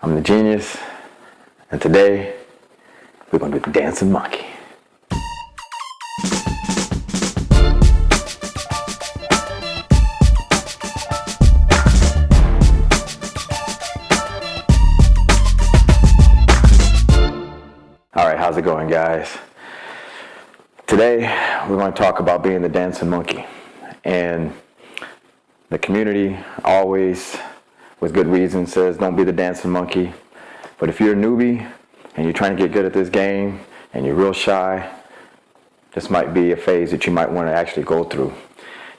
I'm the Genius, and today we're going to do the Dancing Monkey. All right, how's it going, guys? Today we're going to talk about being the Dancing Monkey. And the community always, with good reason, says don't be the dancing monkey. But if you're a newbie and you're trying to get good at this game and you're real shy, this might be a phase that you might want to actually go through.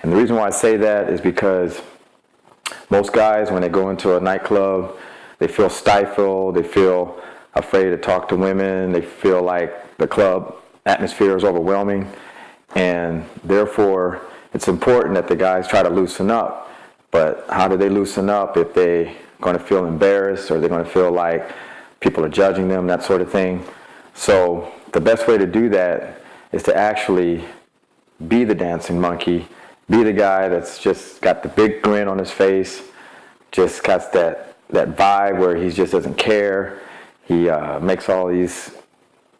And the reason why I say that is because most guys, when they go into a nightclub, they feel stifled, they feel afraid to talk to women, they feel like the club atmosphere is overwhelming, and therefore it's important that the guys try to loosen up. But how do they loosen up if they're going to feel embarrassed or they're going to feel like people are judging them, that sort of thing? So the best way to do that is to actually be the dancing monkey, be the guy that's just got the big grin on his face, just got that vibe where he just doesn't care. He makes all these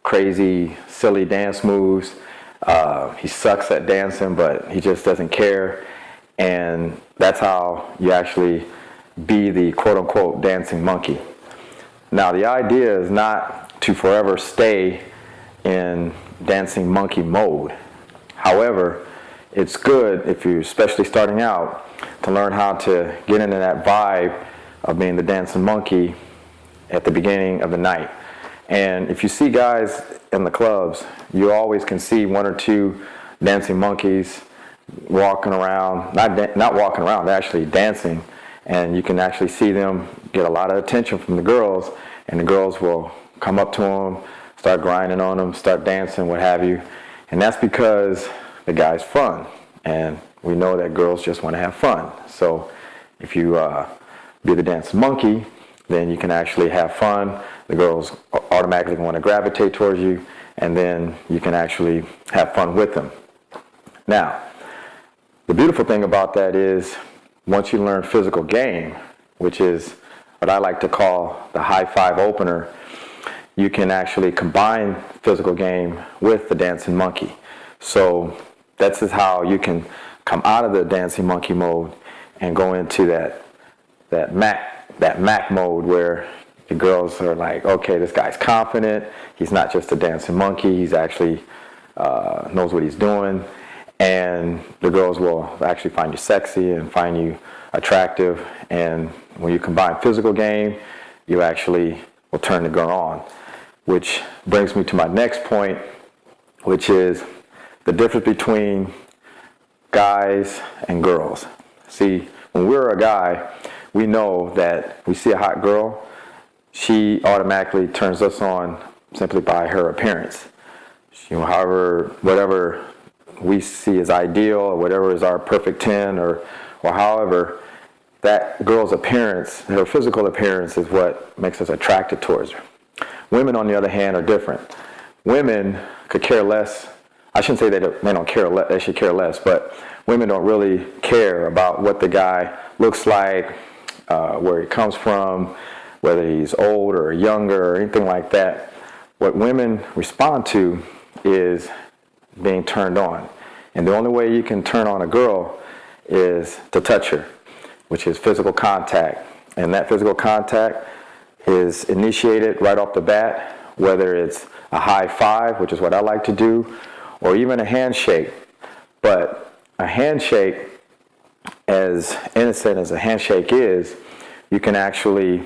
crazy, silly dance moves. He sucks at dancing, but he just doesn't care. And that's how you actually be the quote-unquote dancing monkey. Now, the idea is not to forever stay in dancing monkey mode. However, it's good if you're especially starting out to learn how to get into that vibe of being the dancing monkey at the beginning of the night. And if you see guys in the clubs, you always can see one or two dancing monkeys walking around, not walking around, they're actually dancing, and you can actually see them get a lot of attention from the girls, and the girls will come up to them, start grinding on them, start dancing, what have you. And that's because the guy's fun, and we know that girls just want to have fun. So if you be the dancing monkey, then you can actually have fun. The girls automatically want to gravitate towards you, and then you can actually have fun with them. Now, the beautiful thing about that is once you learn physical game, which is what I like to call the high five opener, you can actually combine physical game with the dancing monkey. So that's just how you can come out of the dancing monkey mode and go into that Mac mode where the girls are like, okay, this guy's confident. He's not just a dancing monkey. He's actually knows what he's doing. And the girls will actually find you sexy and find you attractive. And when you combine physical game, you actually will turn the girl on. Which brings me to my next point, which is the difference between guys and girls. See, when we're a guy, we know that we see a hot girl, she automatically turns us on simply by her appearance. However, whatever we see as ideal, or whatever is our perfect 10, or however, that girl's appearance, her physical appearance, is what makes us attracted towards her. Women, on the other hand, are different. Women could care less. I shouldn't say that men don't care less, they should care less, but women don't really care about what the guy looks like, where he comes from, whether he's old or younger or anything like that. What women respond to is being turned on. And the only way you can turn on a girl is to touch her, which is physical contact. And that physical contact is initiated right off the bat, whether it's a high five, which is what I like to do, or even a handshake. But a handshake, as innocent as a handshake is, you can actually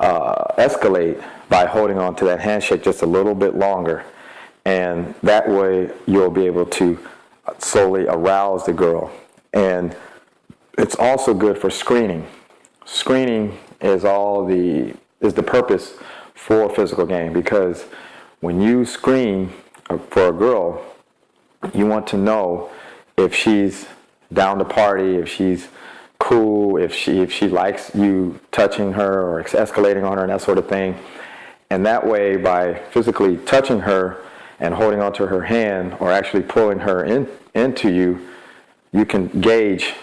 escalate by holding on to that handshake just a little bit longer. And that way you'll be able to slowly arouse the girl. And it's also good for screening. Screening is the purpose for physical game, because when you screen for a girl, you want to know if she's down to party, if she's cool, if she likes you touching her or escalating on her and that sort of thing. And that way, by physically touching her and holding onto her hand, or actually pulling her into you can gauge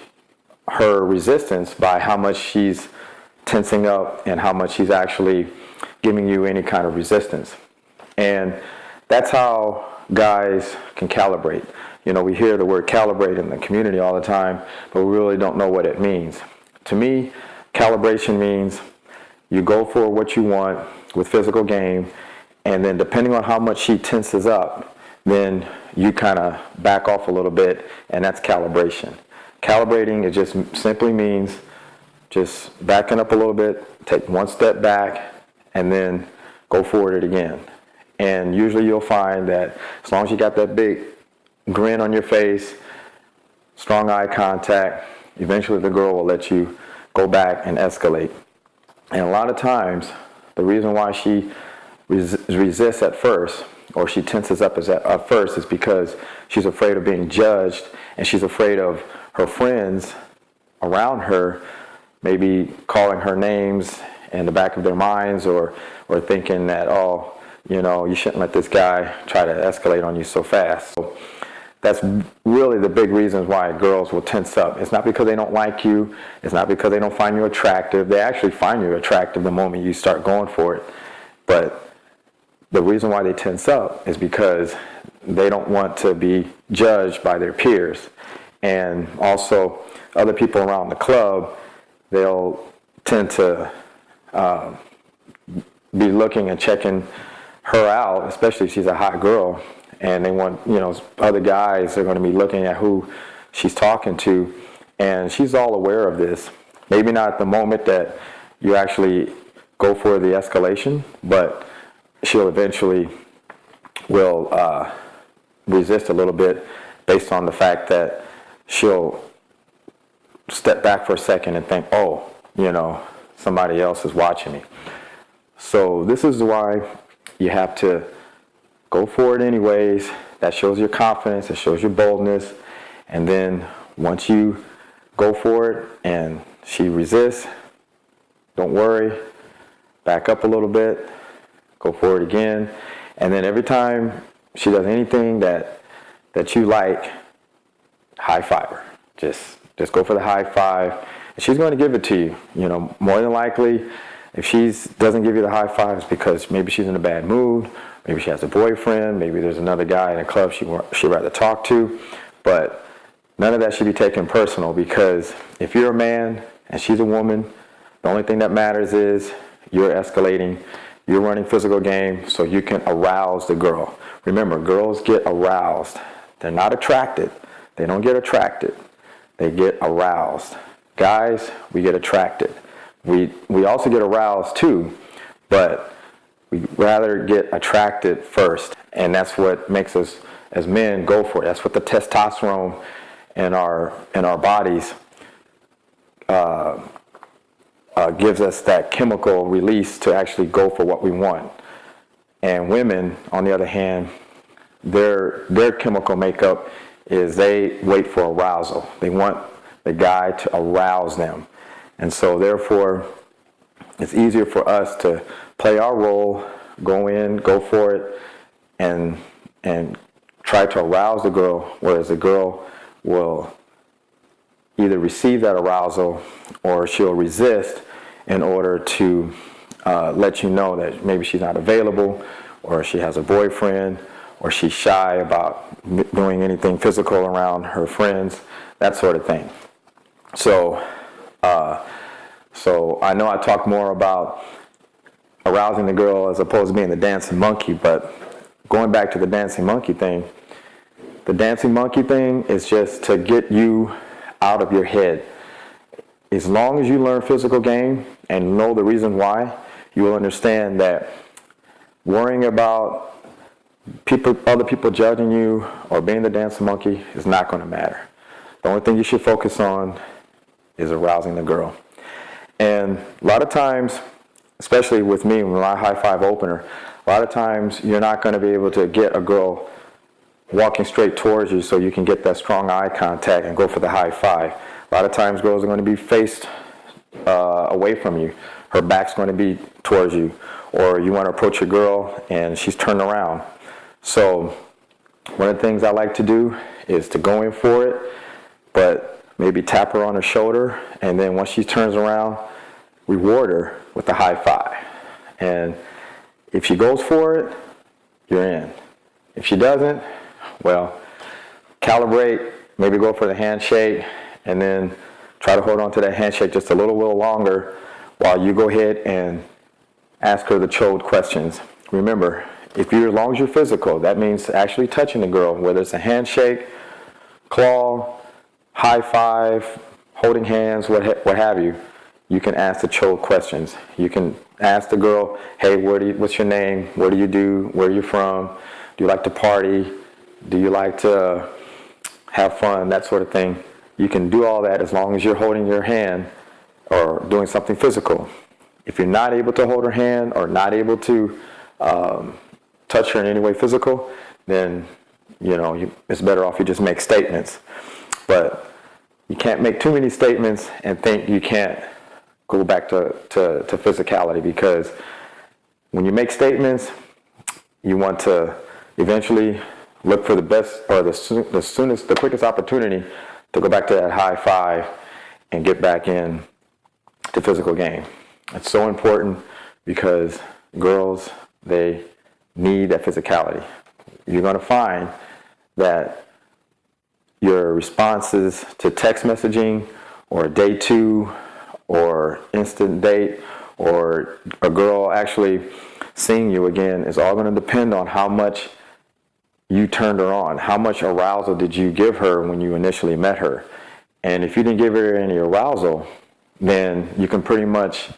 her resistance by how much she's tensing up and how much she's actually giving you any kind of resistance. And that's how guys can calibrate. You know, we hear the word calibrate in the community all the time, but we really don't know what it means. To me, calibration means you go for what you want with physical game, and then depending on how much she tenses up, then you kind of back off a little bit, and that's calibration. Calibrating, it just simply means just backing up a little bit, take one step back, and then go forward it again. And usually you'll find that as long as you got that big grin on your face, strong eye contact, eventually the girl will let you go back and escalate. And a lot of times, the reason why she resists at first, or she tenses up at first, is because she's afraid of being judged, and she's afraid of her friends around her maybe calling her names in the back of their minds, or thinking that, oh, you know, you shouldn't let this guy try to escalate on you so fast. So that's really the big reasons why girls will tense up. It's not because they don't like you. It's not because they don't find you attractive. They actually find you attractive the moment you start going for it. But the reason why they tense up is because they don't want to be judged by their peers. And also, other people around the club, they'll tend to be looking and checking her out, especially if she's a hot girl, and they want, you know, other guys are going to be looking at who she's talking to, and she's all aware of this. Maybe not at the moment that you actually go for the escalation, but she'll eventually will resist a little bit based on the fact that she'll step back for a second and think, oh, you know, somebody else is watching me. So this is why you have to go for it anyways. That shows your confidence, it shows your boldness. And then once you go for it and she resists, don't worry, back up a little bit, go for it again. And then every time she does anything that you like, high five her. Just go for the high five. And she's going to give it to you. You know, more than likely, if she doesn't give you the high five, it's because maybe she's in a bad mood, maybe she has a boyfriend, maybe there's another guy in a club she'd rather talk to. But none of that should be taken personal, because if you're a man and she's a woman, the only thing that matters is you're escalating, you're running physical game so you can arouse the girl. Remember, girls get aroused. They're not attracted. They don't get attracted. They get aroused. Guys, we get attracted. We also get aroused too, but we rather get attracted first, and that's what makes us as men go for it. That's what the testosterone in our bodies gives us, that chemical release to actually go for what we want. And women, on the other hand, their chemical makeup is they wait for arousal. They want the guy to arouse them. And so therefore, it's easier for us to play our role, go in, go for it, and try to arouse the girl, whereas the girl will either receive that arousal or she'll resist in order to let you know that maybe she's not available, or she has a boyfriend, or she's shy about doing anything physical around her friends, that sort of thing. So I know I talk more about arousing the girl as opposed to being the dancing monkey, but going back to the dancing monkey thing, the dancing monkey thing is just to get you out of your head. As long as you learn physical game and know the reason why, you will understand that worrying about other people judging you or being the dancing monkey is not going to matter. The only thing you should focus on is arousing the girl. And a lot of times, especially with me, when I high five opener, a lot of times you're not going to be able to get a girl walking straight towards you so you can get that strong eye contact and go for the high five. A lot of times girls are going to be faced away from you. Her back's going to be towards you. Or you want to approach a girl and she's turned around. So one of the things I like to do is to go in for it, but maybe tap her on her shoulder, and then once she turns around, reward her with a high five. And if she goes for it, you're in. If she doesn't, well, calibrate, maybe go for the handshake, and then try to hold on to that handshake just a little longer while you go ahead and ask her the chode questions. Remember, as long as you're physical, that means actually touching the girl, whether it's a handshake, claw, high five, holding hands, what have you. You can ask the chode questions. You can ask the girl, hey, what's your name? What do you do? Where are you from? Do you like to party? Do you like to have fun? That sort of thing. You can do all that as long as you're holding your hand or doing something physical. If you're not able to hold her hand or not able to touch her in any way physical, then it's better off you just make statements. But you can't make too many statements and think you can't go back to physicality, because when you make statements, you want to eventually look for the best or the quickest opportunity to go back to that high five and get back in the physical game. It's so important because girls, they need that physicality. You're going to find that your responses to text messaging or day two or instant date or a girl actually seeing you again is all going to depend on how much you turned her on. How much arousal did you give her when you initially met her? And if you didn't give her any arousal, then you can pretty much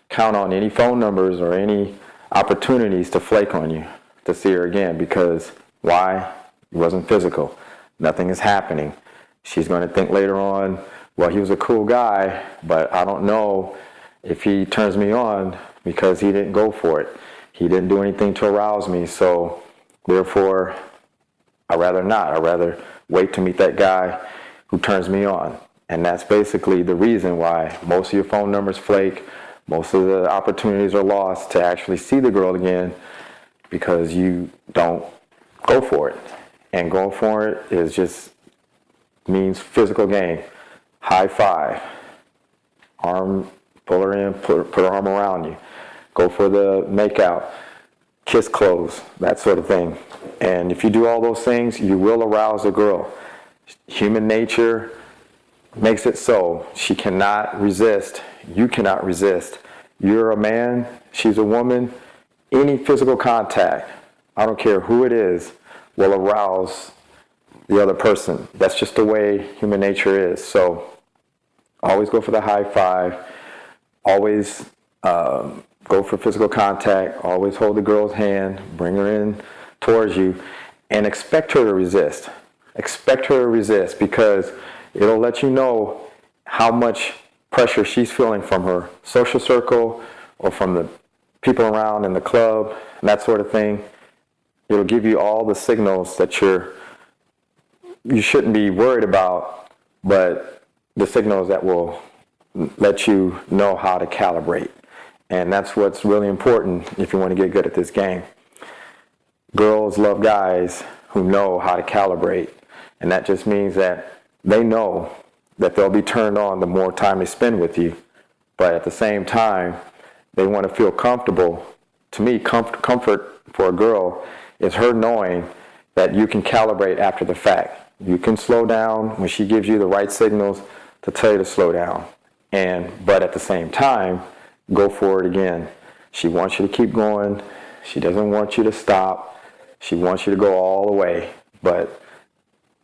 count on any phone numbers or any opportunities to flake on you to see her again. Because why? It wasn't physical. Nothing is happening. She's going to think later on, well, he was a cool guy, but I don't know if he turns me on because he didn't go for it. He didn't do anything to arouse me, so therefore, I'd rather not. I'd rather wait to meet that guy who turns me on. And that's basically the reason why most of your phone numbers flake, most of the opportunities are lost to actually see the girl again, because you don't go for it. And going for it is just means physical game. High five, arm, pull her in, put her arm around you. Go for the makeout, kiss close, that sort of thing. And if you do all those things, you will arouse a girl. Human nature makes it so. She cannot resist. You cannot resist. You're a man, she's a woman. Any physical contact, I don't care who it is, will arouse the other person. That's just the way human nature is. So always go for the high five. Always go for physical contact. Always hold the girl's hand. Bring her in towards you. And expect her to resist. Expect her to resist, because it'll let you know how much pressure she's feeling from her social circle or from the people around in the club, and that sort of thing. It'll give you all the signals that you shouldn't be worried about, but the signals that will let you know how to calibrate. And that's what's really important if you want to get good at this game. Girls love guys who know how to calibrate. And that just means that they know that they'll be turned on the more time they spend with you. But at the same time, they want to feel comfortable. To me, comfort for a girl is her knowing that you can calibrate after the fact. You can slow down when she gives you the right signals to tell you to slow down. But at the same time, go for it again. She wants you to keep going. She doesn't want you to stop. She wants you to go all the way, but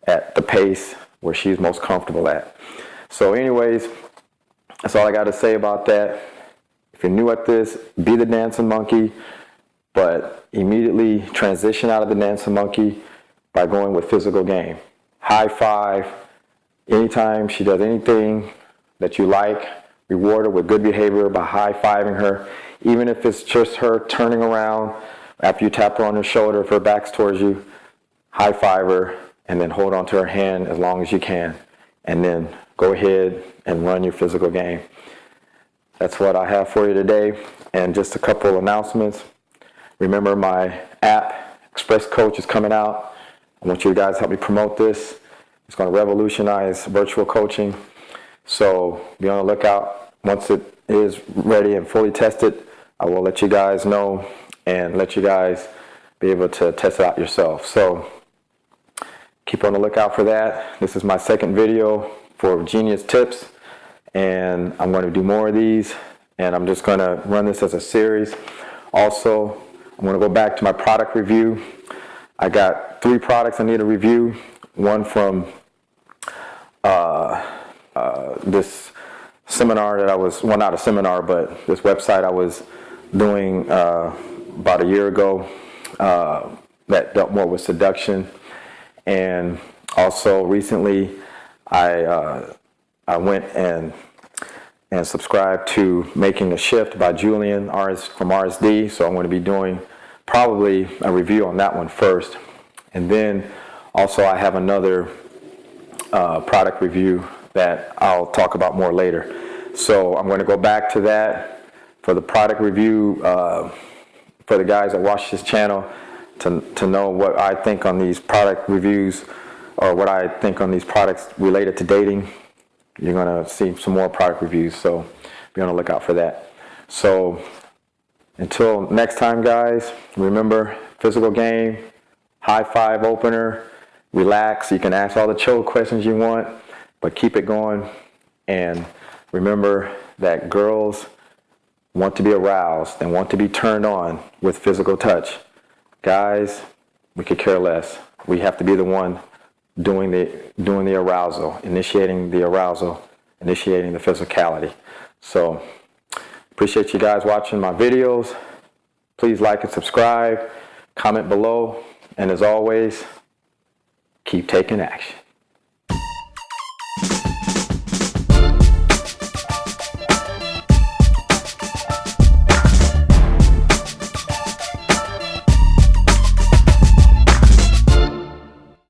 at the pace where she's most comfortable at. So anyways, that's all I got to say about that. If you're new at this, be the dancing monkey, but immediately transition out of the dancing monkey by going with physical game. High five. Anytime she does anything that you like, reward her with good behavior by high-fiving her. Even if it's just her turning around after you tap her on her shoulder, if her back's towards you, high-five her and then hold on to her hand as long as you can. And then go ahead and run your physical game. That's what I have for you today. And just a couple announcements. Remember, my app, Express Coach, is coming out. I want you guys to help me promote this. It's going to revolutionize virtual coaching. So be on the lookout. Once it is ready and fully tested, I will let you guys know and let you guys be able to test it out yourself. So keep on the lookout for that. This is my second video for Genius Tips, and I'm going to do more of these, and I'm just going to run this as a series. Also, I'm going to go back to my product review. I got 3 products I need to review. One from this seminar that I was, well, not a seminar, but this website I was doing about a year ago that dealt more with seduction. And also recently I went and subscribed to Making a Shift by Julian from RSD. So I'm going to be doing probably a review on that one first. And then also I have another product review that I'll talk about more later. So I'm going to go back to that for the product review for the guys that watch this channel to know what I think on these product reviews, or what I think on these products related to dating. You're going to see some more product reviews, so be on the lookout for that. So until next time, guys, remember, physical game, high five opener, relax. You can ask all the chill questions you want, but keep it going. And remember that girls want to be aroused and want to be turned on with physical touch. Guys, we could care less. We have to be the one doing the arousal, initiating the physicality. So appreciate you guys watching my videos. Please like and subscribe, comment below, and as always, keep taking action.